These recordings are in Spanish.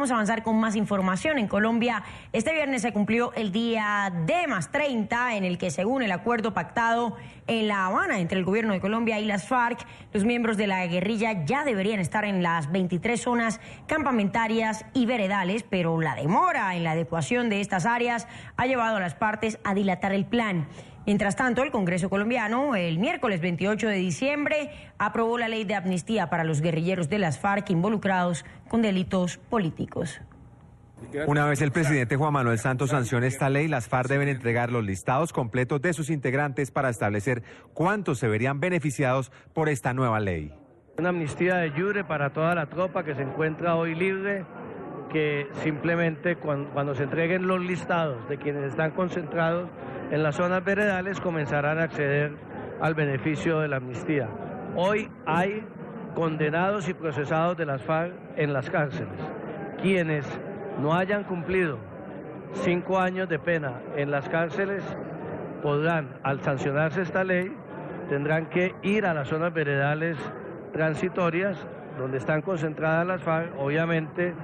vamos a avanzar con más información. En Colombia, este viernes se cumplió el día D+30, en el que, según el acuerdo pactado en La Habana entre el gobierno de Colombia y las FARC, los miembros de la guerrilla ya deberían estar en las 23 zonas campamentarias y veredales, pero la demora en la adecuación de estas áreas ha llevado a las partes a dilatar el plan. Mientras tanto, el Congreso colombiano, el miércoles 28 de diciembre, aprobó la ley de amnistía para los guerrilleros de las FARC involucrados con delitos políticos. Una vez el presidente Juan Manuel Santos sancione esta ley, las FARC deben entregar los listados completos de sus integrantes para establecer cuántos se verían beneficiados por esta nueva ley. Una amnistía de jure para toda la tropa que se encuentra hoy libre, que simplemente cuando se entreguen los listados de quienes están concentrados en las zonas veredales comenzarán a acceder al beneficio de la amnistía. Hoy hay condenados y procesados de las FARC en las cárceles. Quienes no hayan cumplido 5 años de pena en las cárceles podrán, al sancionarse esta ley, tendrán que ir a las zonas veredales transitorias donde están concentradas las FARC, obviamente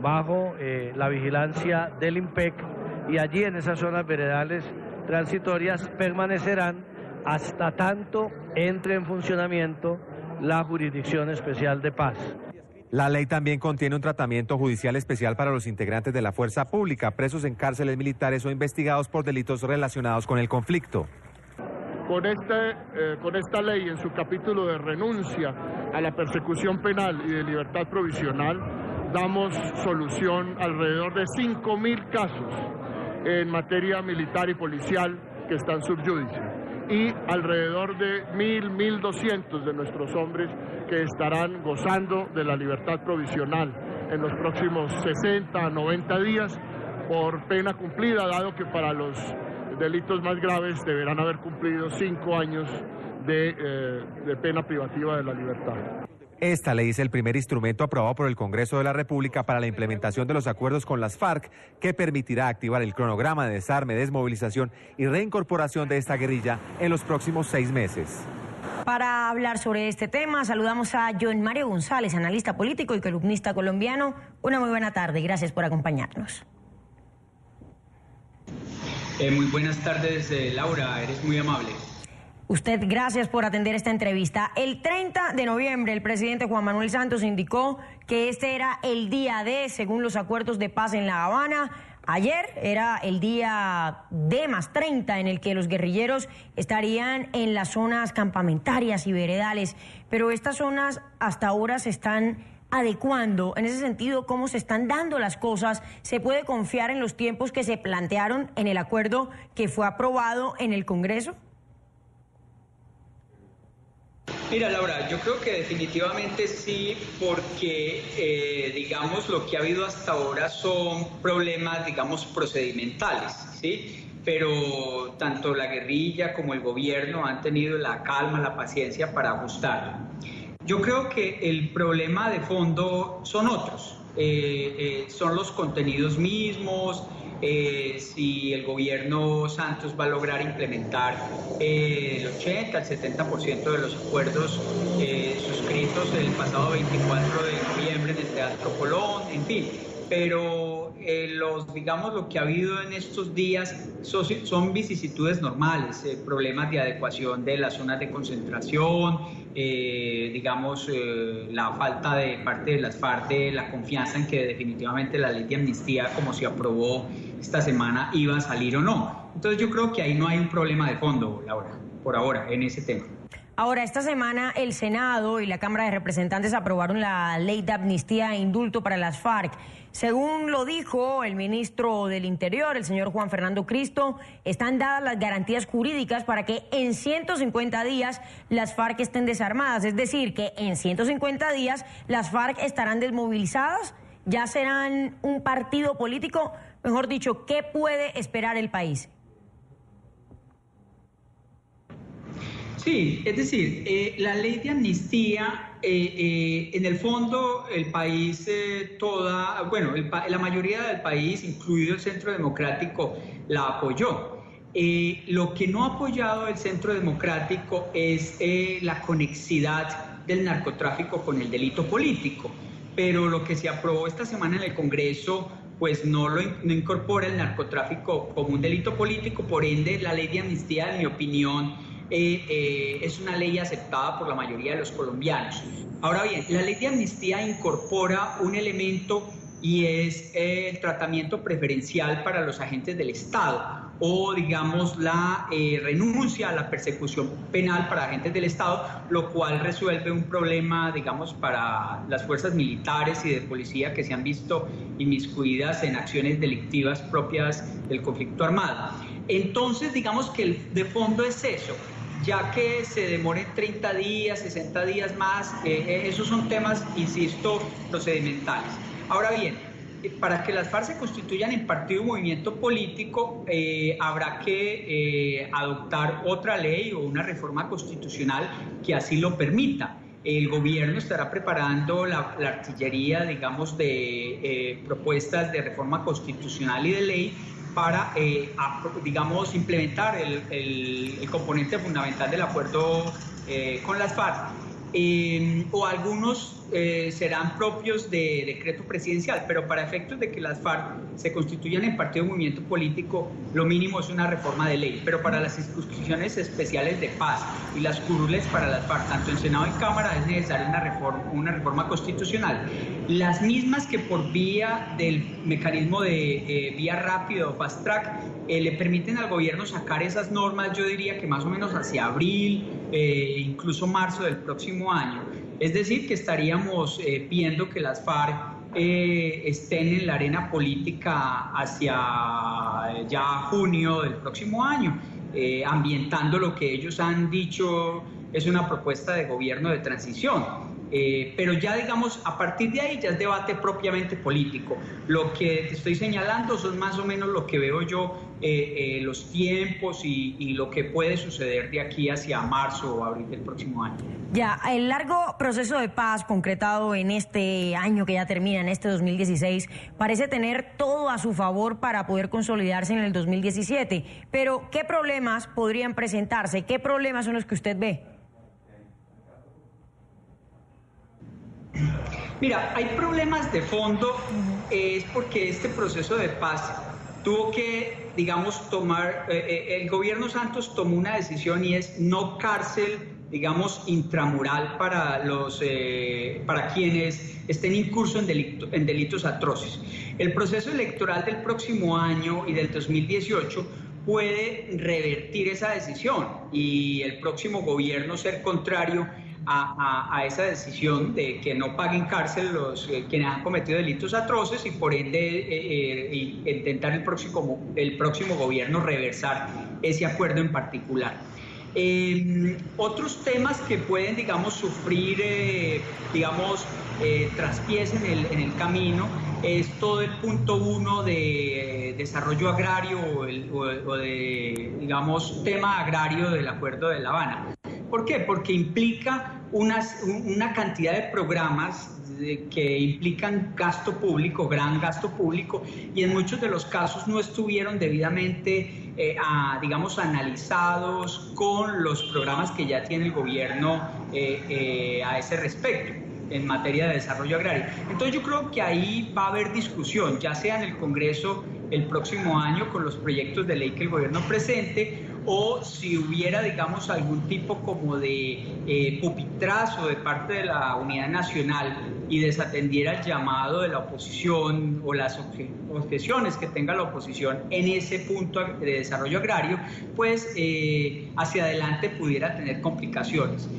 bajo la vigilancia del IMPEC, y allí en esas zonas veredales transitorias permanecerán hasta tanto entre en funcionamiento la Jurisdicción Especial de Paz. La ley también contiene un tratamiento judicial especial para los integrantes de la fuerza pública, presos en cárceles militares o investigados por delitos relacionados con el conflicto. Con esta ley, en su capítulo de renuncia a la persecución penal y de libertad provisional, damos solución a alrededor de 5.000 casos en materia militar y policial que están sub judice, y alrededor de 1.200 de nuestros hombres que estarán gozando de la libertad provisional en los próximos 60 a 90 días por pena cumplida, dado que para los delitos más graves deberán haber cumplido 5 años de pena privativa de la libertad. Esta ley es el primer instrumento aprobado por el Congreso de la República para la implementación de los acuerdos con las FARC, que permitirá activar el cronograma de desarme, desmovilización y reincorporación de esta guerrilla en los próximos 6 meses. Para hablar sobre este tema, saludamos a John Mario González, analista político y columnista colombiano. Una muy buena tarde, gracias por acompañarnos. Muy buenas tardes, Laura, eres muy amable. Usted, gracias por atender esta entrevista. El 30 de noviembre, el presidente Juan Manuel Santos indicó que este era el día D, según los acuerdos de paz en La Habana. Ayer era el día D+30, en el que los guerrilleros estarían en las zonas campamentarias y veredales. Pero estas zonas hasta ahora se están adecuando. En ese sentido, ¿cómo se están dando las cosas? ¿Se puede confiar en los tiempos que se plantearon en el acuerdo que fue aprobado en el Congreso? Mira, Laura, yo creo que definitivamente sí, porque, digamos, lo que ha habido hasta ahora son problemas, digamos, procedimentales, ¿sí? Pero tanto la guerrilla como el gobierno han tenido la calma, la paciencia para ajustarlo. Yo creo que el problema de fondo son otros, son los contenidos mismos. Si el gobierno Santos va a lograr implementar el 80 al 70% de los acuerdos suscritos el pasado 24 de noviembre en el Teatro Colón, en fin. Pero digamos, lo que ha habido en estos días son vicisitudes normales, problemas de adecuación de las zonas de concentración, digamos, la falta de parte de las FARC de la confianza en que definitivamente la ley de amnistía, como se aprobó esta semana, iba a salir o no. Entonces yo creo que ahí no hay un problema de fondo, Laura, por ahora, en ese tema. Ahora, esta semana el Senado y la Cámara de Representantes aprobaron la ley de amnistía e indulto para las FARC. Según lo dijo el ministro del Interior, el señor Juan Fernando Cristo, están dadas las garantías jurídicas para que en 150 días las FARC estén desarmadas. Es decir, que en 150 días las FARC estarán desmovilizadas, ya serán un partido político. Mejor dicho, ¿qué puede esperar el país? Sí, es decir, la ley de amnistía, en el fondo el país, la mayoría del país, incluido el Centro Democrático, la apoyó. Lo que no ha apoyado el Centro Democrático es la conexidad del narcotráfico con el delito político. pero lo que se aprobó esta semana en el Congreso pues no incorpora el narcotráfico como un delito político, por ende la ley de amnistía, en mi opinión, es una ley aceptada por la mayoría de los colombianos. Ahora bien, la ley de amnistía incorpora un elemento y es el tratamiento preferencial para los agentes del Estado, o digamos la renuncia a la persecución penal para agentes del Estado, lo cual resuelve un problema, digamos, para las fuerzas militares y de policía que se han visto inmiscuidas en acciones delictivas propias del conflicto armado. Entonces, digamos que el de fondo es eso, ya que se demoren 30 días, 60 días más, esos son temas, insisto, procedimentales. Ahora bien, para que las FARC se constituyan en partido o movimiento político, habrá que adoptar otra ley o una reforma constitucional que así lo permita. El gobierno estará preparando la artillería, digamos, de propuestas de reforma constitucional y de ley para, digamos, implementar el componente fundamental del acuerdo con las FARC. O algunos serán propios de decreto presidencial, pero para efectos de que las FARC se constituyan en partido o movimiento político, lo mínimo es una reforma de ley, pero para las circunscripciones especiales de paz y las curules para las FARC, tanto en Senado y Cámara, es necesaria una reforma constitucional. Las mismas que por vía del mecanismo de vía rápida o fast track le permiten al gobierno sacar esas normas, yo diría que más o menos hacia abril, incluso marzo del próximo año. Es decir, que estaríamos viendo que las FARC estén en la arena política hacia ya junio del próximo año, ambientando lo que ellos han dicho es una propuesta de gobierno de transición. Pero ya, digamos, a partir de ahí ya es debate propiamente político. Lo que te estoy señalando son más o menos lo que veo yo, los tiempos y lo que puede suceder de aquí hacia marzo o abril del próximo año. Ya, el largo proceso de paz concretado en este año que ya termina, en este 2016, parece tener todo a su favor para poder consolidarse en el 2017. Pero, ¿qué problemas podrían presentarse? ¿Qué problemas son los que usted ve? Mira, hay problemas de fondo, es porque este proceso de paz tuvo que, digamos, tomar, el gobierno Santos tomó una decisión y es no cárcel, digamos, intramural para quienes estén incursos en delitos atroces. El proceso electoral del próximo año y del 2018 puede revertir esa decisión y el próximo gobierno ser contrario a esa decisión de que no paguen cárcel quienes han cometido delitos atroces y por ende intentar el próximo gobierno reversar ese acuerdo en particular. Otros temas que pueden, digamos, sufrir, traspiés en el camino es todo el punto 1 de desarrollo agrario o de, digamos, tema agrario del Acuerdo de La Habana. ¿Por qué? Porque implica una cantidad de programas que implican gasto público, gran gasto público, y en muchos de los casos no estuvieron debidamente, digamos, analizados con los programas que ya tiene el gobierno a ese respecto en materia de desarrollo agrario. Entonces yo creo que ahí va a haber discusión, ya sea en el Congreso el próximo año con los proyectos de ley que el gobierno presente, o si hubiera, digamos, algún tipo como de pupitrazo de parte de la Unidad Nacional y desatendiera el llamado de la oposición o las objeciones que tenga la oposición en ese punto de desarrollo agrario, pues hacia adelante pudiera tener complicaciones.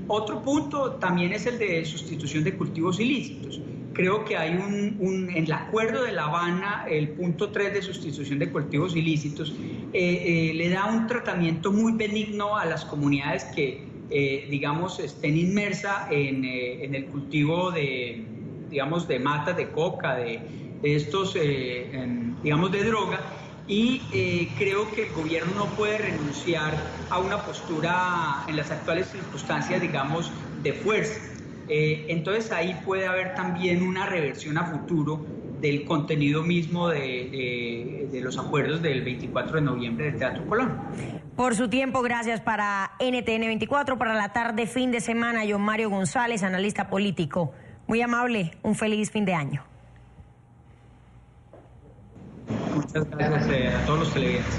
Otro punto también es el de sustitución de cultivos ilícitos. Creo que hay en el Acuerdo de La Habana, el punto 3 de sustitución de cultivos ilícitos, le da un tratamiento muy benigno a las comunidades que, digamos, estén inmersas en el cultivo de, digamos, de matas de coca, de estos, digamos, de droga. Y creo que el gobierno no puede renunciar a una postura en las actuales circunstancias, digamos, de fuerza. Entonces ahí puede haber también una reversión a futuro del contenido mismo de los acuerdos del 24 de noviembre del Teatro Colón. Por su tiempo, gracias. Para NTN 24, para la tarde, fin de semana, John Mario González, analista político. Muy amable, un feliz fin de año. Muchas gracias a todos los televidentes.